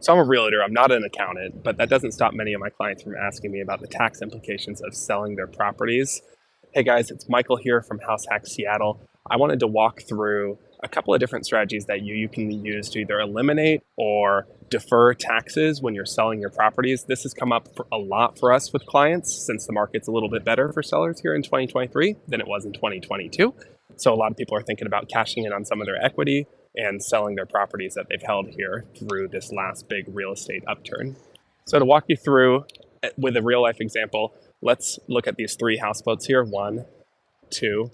So I'm a realtor, I'm not an accountant, but that doesn't stop many of my clients from asking me about the tax implications of selling their properties. Hey guys, it's Michael here from HouseHack Seattle. I wanted to walk through a couple of different strategies that you can use to either eliminate or defer taxes when you're selling your properties. This has come up a lot for us with clients since the market's a little bit better for sellers here in 2023 than it was in 2022. So a lot of people are thinking about cashing in on some of their equity and selling their properties that they've held here through this last big real estate upturn. So to walk you through with a real life example, let's look at these three houseboats here, 1, 2,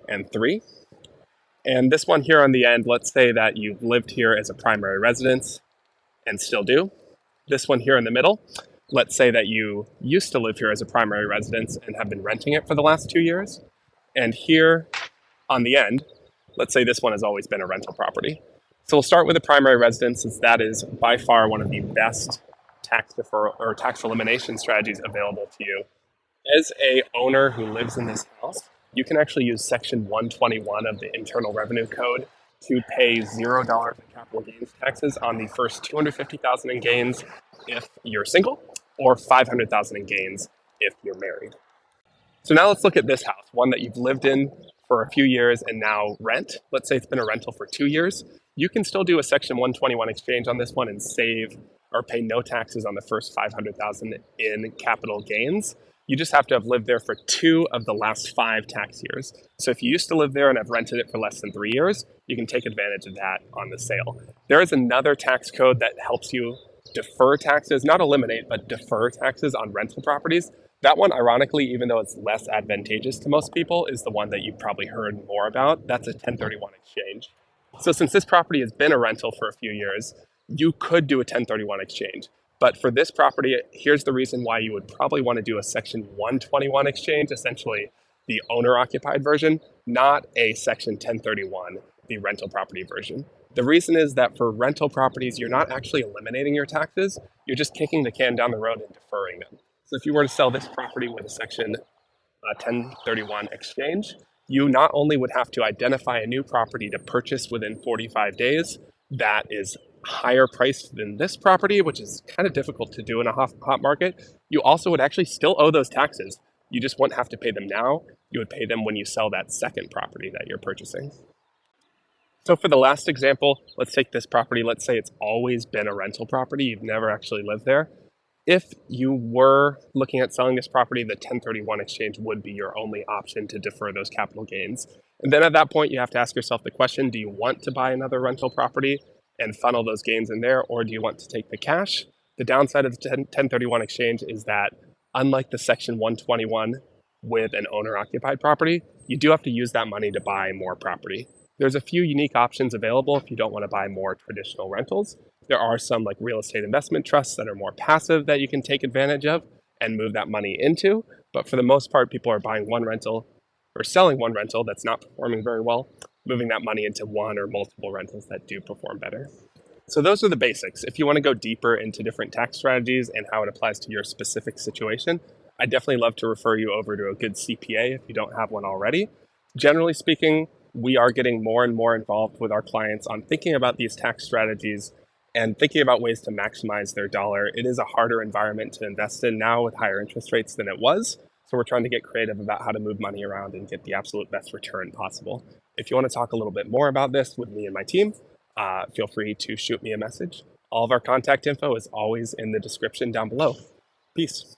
and 3. And this one here on the end, let's say that you've lived here as a primary residence and still do. This one here in the middle, let's say that you used to live here as a primary residence and have been renting it for the last 2 years. And here on the end, let's say this one has always been a rental property. So we'll start with a primary residence, since that is by far one of the best tax deferral or tax elimination strategies available to you. As a owner who lives in this house, you can actually use Section 121 of the Internal Revenue Code to pay $0 in capital gains taxes on the first $250,000 in gains if you're single, or $500,000 in gains if you're married. So now let's look at this house, one that you've lived in for a few years and now rent. Let's say it's been a rental for 2 years. You can still do a Section 121 exchange on this one and save or pay no taxes on the first $500,000 in capital gains. You just have to have lived there for 2 of the last 5 tax years. So if you used to live there and have rented it for less than 3 years, you can take advantage of that on the sale. There is another tax code that helps you defer taxes, not eliminate, but defer taxes on rental properties. That one, ironically, even though it's less advantageous to most people, is the one that you've probably heard more about. That's a 1031 exchange. So since this property has been a rental for a few years, you could do a 1031 exchange. But for this property, here's the reason why you would probably want to do a Section 121 exchange, essentially the owner-occupied version, not a Section 1031, the rental property version. The reason is that for rental properties, you're not actually eliminating your taxes, you're just kicking the can down the road and deferring them. So if you were to sell this property with a Section 1031 exchange, you not only would have to identify a new property to purchase within 45 days that is higher priced than this property, which is kind of difficult to do in a hot market, you also would actually still owe those taxes. You just wouldn't have to pay them now. You would pay them when you sell that second property that you're purchasing. So for the last example, let's take this property. Let's say it's always been a rental property. You've never actually lived there. If you were looking at selling this property, the 1031 exchange would be your only option to defer those capital gains. And then at that point, you have to ask yourself the question, do you want to buy another rental property and funnel those gains in there, or do you want to take the cash? The downside of the 1031 exchange is that unlike the Section 121 with an owner-occupied property, you do have to use that money to buy more property. There's a few unique options available if you don't want to buy more traditional rentals. There are some like real estate investment trusts that are more passive that you can take advantage of and move that money into. But for the most part, people are buying one rental or selling one rental that's not performing very well, moving that money into one or multiple rentals that do perform better. So those are the basics. If you want to go deeper into different tax strategies and how it applies to your specific situation, I'd definitely love to refer you over to a good CPA if you don't have one already. Generally speaking, we are getting more and more involved with our clients on thinking about these tax strategies and thinking about ways to maximize their dollar. It is a harder environment to invest in now with higher interest rates than it was. So we're trying to get creative about how to move money around and get the absolute best return possible. If you want to talk a little bit more about this with me and my team, feel free to shoot me a message. All of our contact info is always in the description down below. Peace.